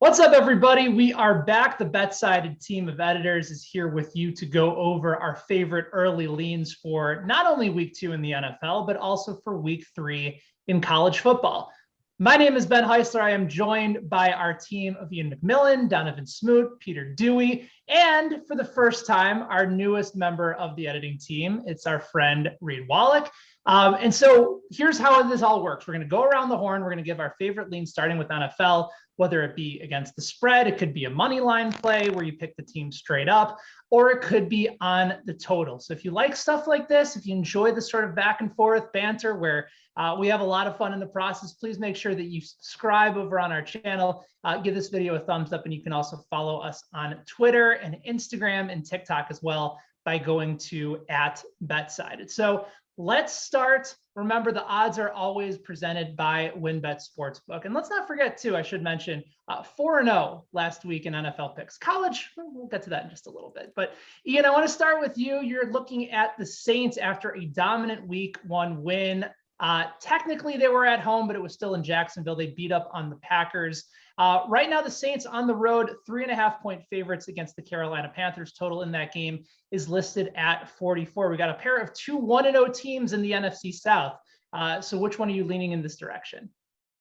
What's up, everybody? We are back. The BetSided team of editors is here with you to go over our favorite early leans for not only week 2 in the NFL, but also for week 3 in college football. My name is Ben Heisler. I am joined by our team of Ian McMillan, Donovan Smoot, Peter Dewey, and for the first time, our newest member of the editing team. It's our friend Reed Wallach. And so here's how this all works. We're going to go around the horn. We're going to give our favorite lean starting with NFL, whether it be against the spread. It could be a money line play where you pick the team straight up, or it could be on the total. So if you like stuff like this, if you enjoy the sort of back and forth banter where we have a lot of fun in the process, please make sure that you subscribe over on our channel. Give this video a thumbs up, and you can also follow us on Twitter and Instagram and TikTok as well by going to @BetSided. So let's start. Remember, the odds are always presented by WynnBET Sportsbook. And let's not forget, too, I should mention, 4-0 last week in NFL picks. College, we'll get to that in just a little bit. But, Ian, I want to start with you. You're looking at the Saints after a dominant week 1 win. Technically, they were at home, but it was still in Jacksonville. They beat up on the Packers. Right now, the Saints on the road, 3.5-point favorites against the Carolina Panthers. Total in that game is listed at 44. We got a pair of two 1-0 teams in the NFC South. So which one are you leaning in this direction?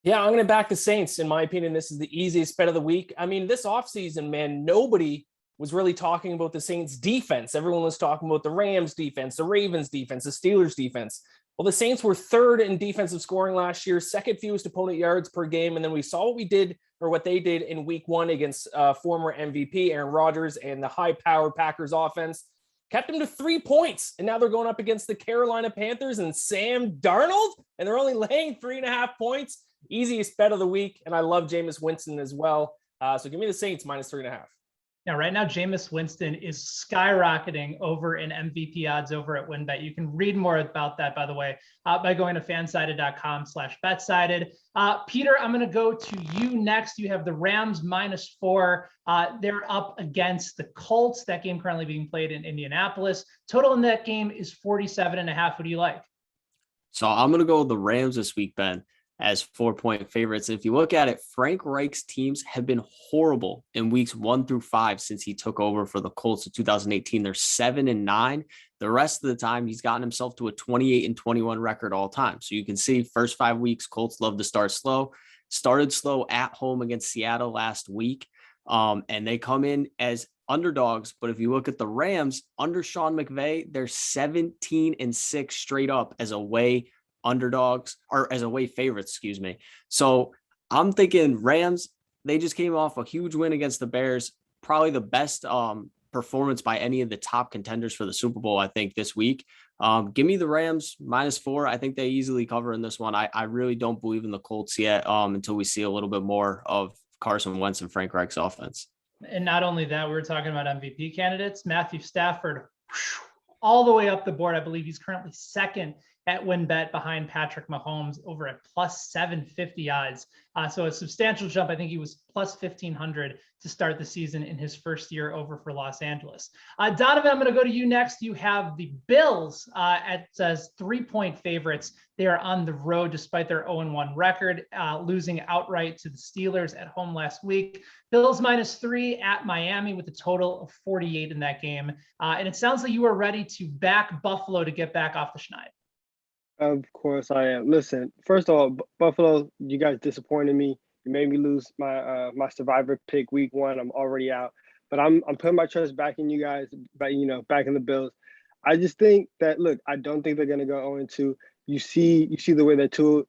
Yeah, I'm going to back the Saints. In my opinion, this is the easiest bet of the week. I mean, this offseason, man, nobody was really talking about the Saints defense. Everyone was talking about the Rams defense, the Ravens defense, the Steelers defense. Well, the Saints were third in defensive scoring last year, second fewest opponent yards per game. And then we saw what they did in week 1 against former MVP Aaron Rodgers and the high-powered Packers offense. Kept them to 3 points. And now they're going up against the Carolina Panthers and Sam Darnold, and they're only laying 3.5 points. Easiest bet of the week. And I love Jameis Winston as well. So give me the Saints minus 3.5. Now, right now, Jameis Winston is skyrocketing over in MVP odds over at WynnBET. You can read more about that, by the way, by going to fansided.com/betsided. Peter, I'm going to go to you next. You have the Rams -4. They're up against the Colts. That game currently being played in Indianapolis. Total in that game is 47.5. What do you like? So I'm going to go with the Rams this week, Ben, as 4-point favorites. And if you look at it, Frank Reich's teams have been horrible in weeks 1 through 5 since he took over for the Colts in 2018. They're 7-9. The rest of the time, he's gotten himself to a 28-21 record all time. So you can see first 5 weeks, Colts love to start slow. Started slow at home against Seattle last week. And they come in as underdogs. But if you look at the Rams under Sean McVay, they're 17-6 straight up as away underdogs, or as away favorites, excuse me. So I'm thinking Rams, they just came off a huge win against the Bears, probably the best performance by any of the top contenders for the Super Bowl, I think, this week. Give me the Rams -4. I think they easily cover in this one. I really don't believe in the Colts yet until we see a little bit more of Carson Wentz and Frank Reich's offense. And not only that, we were talking about MVP candidates. Matthew Stafford, all the way up the board. I believe he's currently second at WynnBET behind Patrick Mahomes over at +750 odds. So a substantial jump. I think he was +1,500 to start the season in his first year over for Los Angeles. Donovan, I'm going to go to you next. You have the Bills at 3-point favorites. They are on the road despite their 0-1 record, losing outright to the Steelers at home last week. Bills -3 at Miami with a total of 48 in that game. And it sounds like you are ready to back Buffalo to get back off the schneid. Of course I am. Listen, first of all, Buffalo, you guys disappointed me. You made me lose my my Survivor pick week 1. I'm already out, but I'm putting my trust back in you guys, back in the Bills. I just think that, look, I don't think they're gonna go 0-2. You see the way that Tua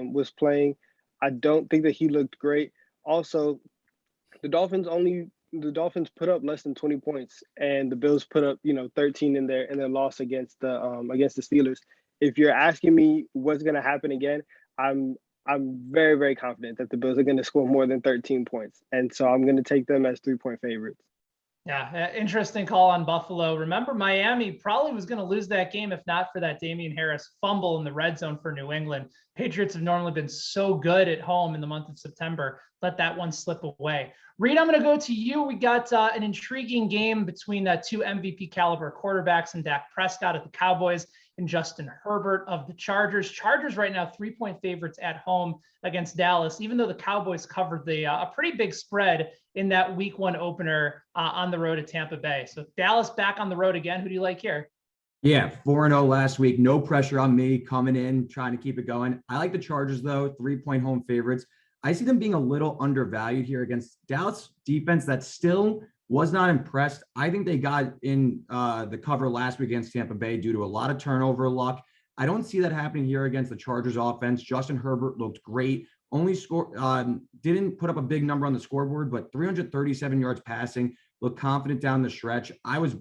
was playing. I don't think that he looked great. Also, the Dolphins put up less than 20 points, and the Bills put up 13 in their loss against the Steelers. If you're asking me what's going to happen again, I'm very, very confident that the Bills are going to score more than 13 points. And so I'm going to take them as 3-point favorites. Yeah, interesting call on Buffalo. Remember, Miami probably was going to lose that game if not for that Damian Harris fumble in the red zone for New England. Patriots have normally been so good at home in the month of September. Let that one slip away. Reed, I'm going to go to you. We got an intriguing game between two MVP caliber quarterbacks and Dak Prescott at the Cowboys and Justin Herbert of the Chargers. Chargers right now 3-point favorites at home against Dallas, even though the Cowboys covered a pretty big spread in that week 1 opener on the road at Tampa Bay. So Dallas back on the road again. Who do you like here? Yeah, 4-0 last week. No pressure on me coming in, trying to keep it going. I like the Chargers, though, 3-point home favorites. I see them being a little undervalued here against Dallas defense that still was not impressed. I think they got in the cover last week against Tampa Bay due to a lot of turnover luck. I don't see that happening here against the Chargers offense. Justin Herbert looked great. Didn't put up a big number on the scoreboard, but 337 yards passing, looked confident down the stretch. I was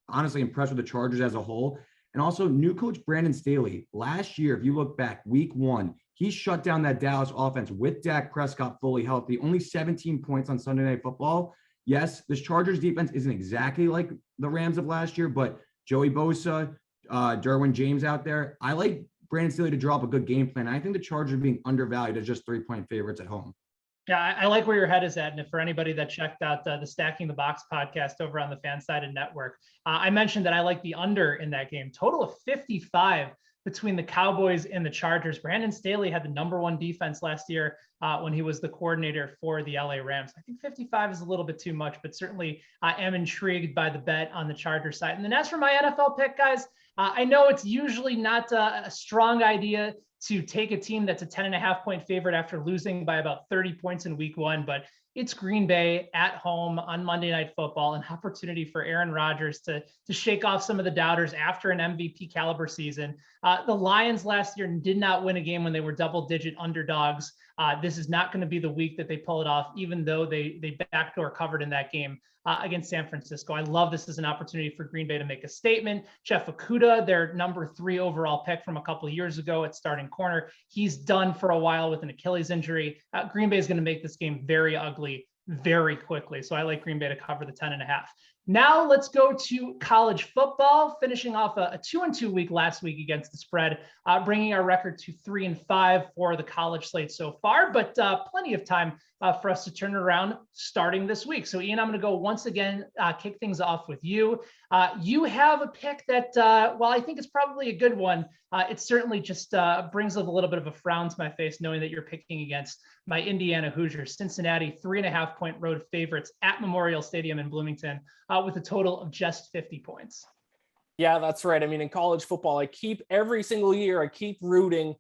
honestly impressed with the Chargers as a whole. And also new coach Brandon Staley. Last year, if you look back, week 1, he shut down that Dallas offense with Dak Prescott fully healthy, only 17 points on Sunday Night Football. Yes, this Chargers defense isn't exactly like the Rams of last year, but Joey Bosa, Derwin James out there. I like Brandon Staley to draw up a good game plan. I think the Chargers are being undervalued as just 3-point favorites at home. Yeah, I like where your head is at. And if for anybody that checked out the Stacking the Box podcast over on the FanSided Network, I mentioned that I like the under in that game. Total of 55 between the Cowboys and the Chargers. Brandon Staley had the #1 defense last year when he was the coordinator for the LA Rams. I think 55 is a little bit too much, but certainly I am intrigued by the bet on the Chargers side. And then as for my NFL pick, guys, I know it's usually not a strong idea to take a team that's a 10.5-point favorite after losing by about 30 points in week 1, but it's Green Bay at home on Monday Night Football, an opportunity for Aaron Rodgers to shake off some of the doubters after an MVP caliber season. The Lions last year did not win a game when they were double-digit underdogs. This is not going to be the week that they pull it off, even though they backdoor covered in that game against San Francisco. I love this as an opportunity for Green Bay to make a statement. Jeff Okudah, their #3 overall pick from a couple of years ago at starting corner, he's done for a while with an Achilles injury. Green Bay is going to make this game very ugly very quickly. So I like Green Bay to cover the 10.5. Now let's go to college football, finishing off a 2-2 week last week against the spread, bringing our record to 3-5 for the college slate so far, but plenty of time for us to turn it around starting this week. So Ian, I'm going to go once again, kick things off with you. You have a pick that, while I think it's probably a good one, it certainly just brings a little bit of a frown to my face knowing that you're picking against my Indiana Hoosiers. Cincinnati 3.5-point road favorites at Memorial Stadium in Bloomington with a total of just 50 points. Yeah, that's right. I mean, in college football, every single year, I keep rooting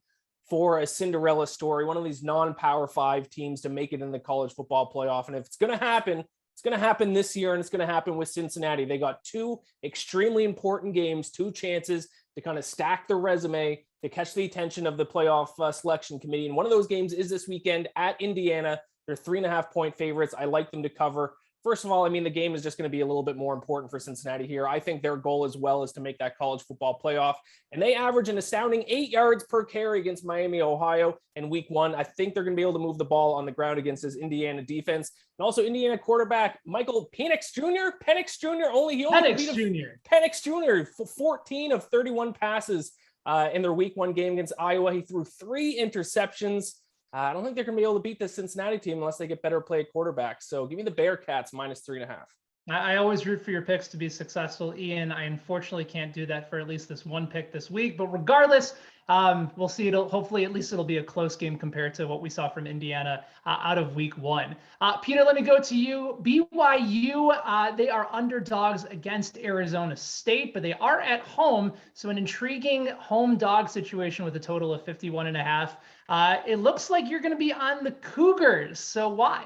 for a Cinderella story, one of these non-Power 5 teams to make it in the college football playoff. And if it's going to happen, it's going to happen this year, and it's going to happen with Cincinnati. They got 2 extremely important games, 2 chances to kind of stack their resume to catch the attention of the playoff selection committee. And one of those games is this weekend at Indiana. They're 3.5-point favorites. I like them to cover. First of all, I mean, the game is just going to be a little bit more important for Cincinnati here. I think their goal as well is to make that college football playoff. And they average an astounding 8 yards per carry against Miami, Ohio in week 1. I think they're going to be able to move the ball on the ground against this Indiana defense. And also Indiana quarterback Michael Penix Jr. Penix Jr. 14 of 31 passes in their week 1 game against Iowa. He threw 3 interceptions. I don't think they're going to be able to beat this Cincinnati team unless they get better play at quarterback. So give me the Bearcats -3.5. I always root for your picks to be successful, Ian. I unfortunately can't do that for at least this one pick this week, but regardless, we'll see. Hopefully at least it'll be a close game compared to what we saw from Indiana out of week 1. Peter, let me go to you. BYU, they are underdogs against Arizona State, but they are at home. So an intriguing home dog situation with a total of 51.5. It looks like you're going to be on the Cougars. So why?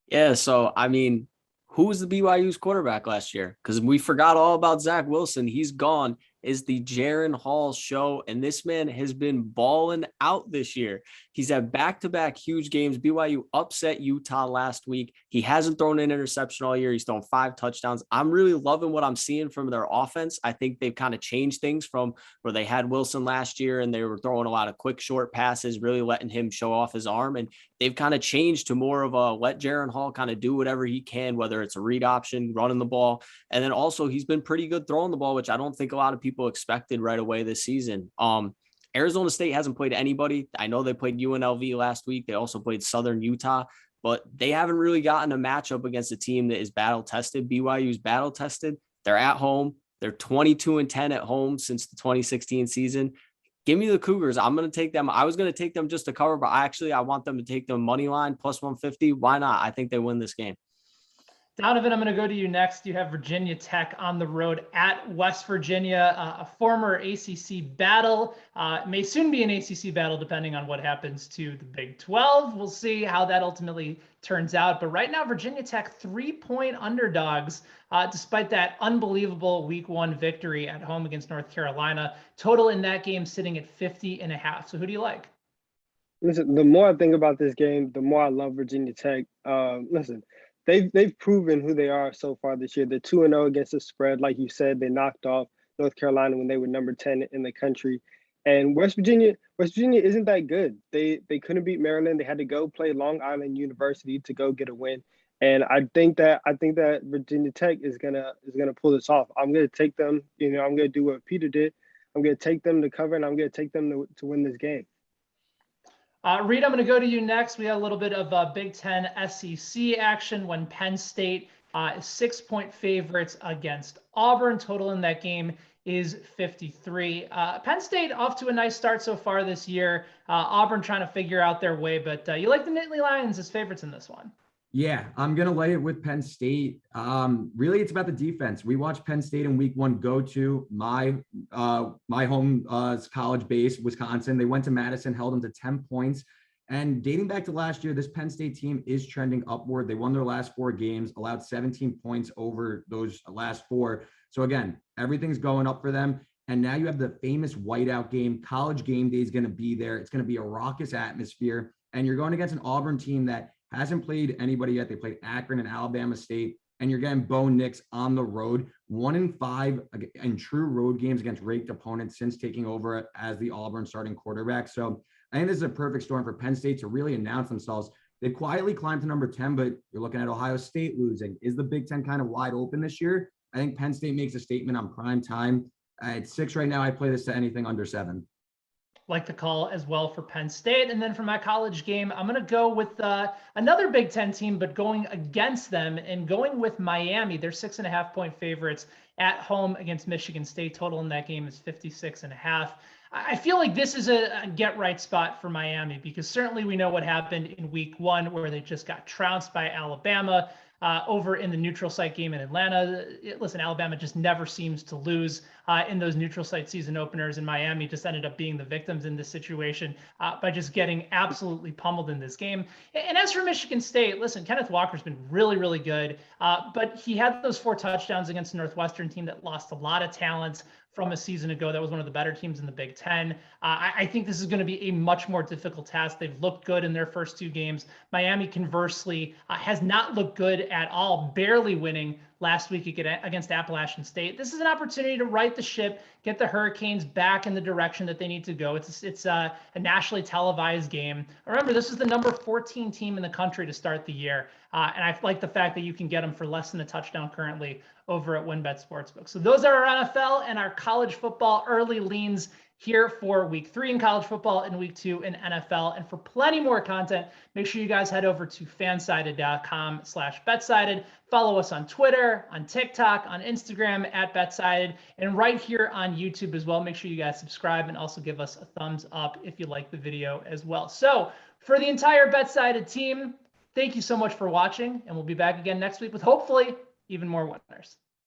Yeah. So, I mean, who was the BYU's quarterback last year? Because we forgot all about Zach Wilson. He's gone. Is the Jaron Hall show, and this man has been balling out this year. He's had back-to-back huge games. BYU upset Utah last week. He hasn't thrown an interception all year. He's thrown 5 touchdowns. I'm really loving what I'm seeing from their offense. I think they've kind of changed things from where they had Wilson last year and they were throwing a lot of quick, short passes, really letting him show off his arm. And they've kind of changed to more of a let Jaron Hall kind of do whatever he can, whether it's a read option, running the ball. And then also he's been pretty good throwing the ball, which I don't think a lot of people expected right away this season. Arizona State hasn't played anybody. I know they played UNLV last week. They also played Southern Utah, but they haven't really gotten a matchup against a team that is battle tested. BYU's battle tested. They're at home. They're 22-10 at home since the 2016 season. Give me the Cougars. I'm going to take them. I was going to take them just to cover, but I want them to take the money line plus 150. Why not? I think they win this game. Donovan, I'm going to go to you next. You have Virginia Tech on the road at West Virginia, a former ACC battle. May soon be an ACC battle depending on what happens to the Big 12. We'll see how that ultimately turns out. But right now, Virginia Tech 3-point underdogs, despite that unbelievable week 1 victory at home against North Carolina. Total in that game sitting at 50.5. So who do you like? Listen, the more I think about this game, the more I love Virginia Tech. Listen, they've proven who they are so far this year. They're 2-0 against the spread, like you said. They knocked off North Carolina when they were number 10 in the country. And West Virginia isn't that good. They couldn't beat Maryland. They had to go play Long Island University to go get a win. And I think that Virginia Tech is gonna pull this off. I'm gonna take them. I'm gonna do what Peter did. I'm gonna take them to cover, and I'm gonna take them to win this game. Reed, I'm going to go to you next. We had a little bit of Big Ten SEC action when Penn State is 6-point favorites against Auburn. Total in that game is 53. Penn State off to a nice start so far this year. Auburn trying to figure out their way, but you like the Nittany Lions as favorites in this one. Yeah, I'm going to lay it with Penn State. Really, it's about the defense. We watched Penn State in week 1 go to my home college base, Wisconsin. They went to Madison, held them to 10 points. And dating back to last year, this Penn State team is trending upward. They won their last 4 games, allowed 17 points over those last 4. So again, everything's going up for them. And now you have the famous whiteout game. College game day is going to be there. It's going to be a raucous atmosphere. And you're going against an Auburn team that hasn't played anybody yet. They played Akron and Alabama State, and you're getting Bo Nix on the road, 1-5 in true road games against ranked opponents since taking over as the Auburn starting quarterback. So I think this is a perfect storm for Penn State to really announce themselves. They quietly climbed to number 10, but you're looking at Ohio State losing. Is the Big Ten kind of wide open this year? I think Penn State makes a statement on prime time. At 6 right now, I play this to anything under 7. Like the call as well for Penn State. And then for my college game, I'm going to go with another Big Ten team, but going against them and going with Miami. They're 6.5-point favorites at home against Michigan State. Total in that game is 56.5. I feel like this is a get right spot for Miami because certainly we know what happened in week 1 where they just got trounced by Alabama. Over in the neutral site game in Atlanta. Listen, Alabama just never seems to lose in those neutral site season openers, and Miami just ended up being the victims in this situation by just getting absolutely pummeled in this game. And as for Michigan State, listen, Kenneth Walker's been really, really good, but he had those 4 touchdowns against the Northwestern team that lost a lot of talent from a season ago. That was one of the better teams in the Big Ten. I think this is going to be a much more difficult task. They've looked good in their first 2 games. Miami, conversely, has not looked good at all, barely winning last week against Appalachian State. This is an opportunity to right the ship, get the Hurricanes back in the direction that they need to go. It's a nationally televised game. Remember, this is the number 14 team in the country to start the year. And I like the fact that you can get them for less than a touchdown currently over at WynnBET Sportsbook. So those are our NFL and our college football early leans here for week 3 in college football and week 2 in NFL. And for plenty more content, make sure you guys head over to fansided.com/betsided. Follow us on Twitter, on TikTok, on Instagram at BetSided, and right here on YouTube as well. Make sure you guys subscribe and also give us a thumbs up if you like the video as well. So for the entire BetSided team, thank you so much for watching, and we'll be back again next week with hopefully even more winners.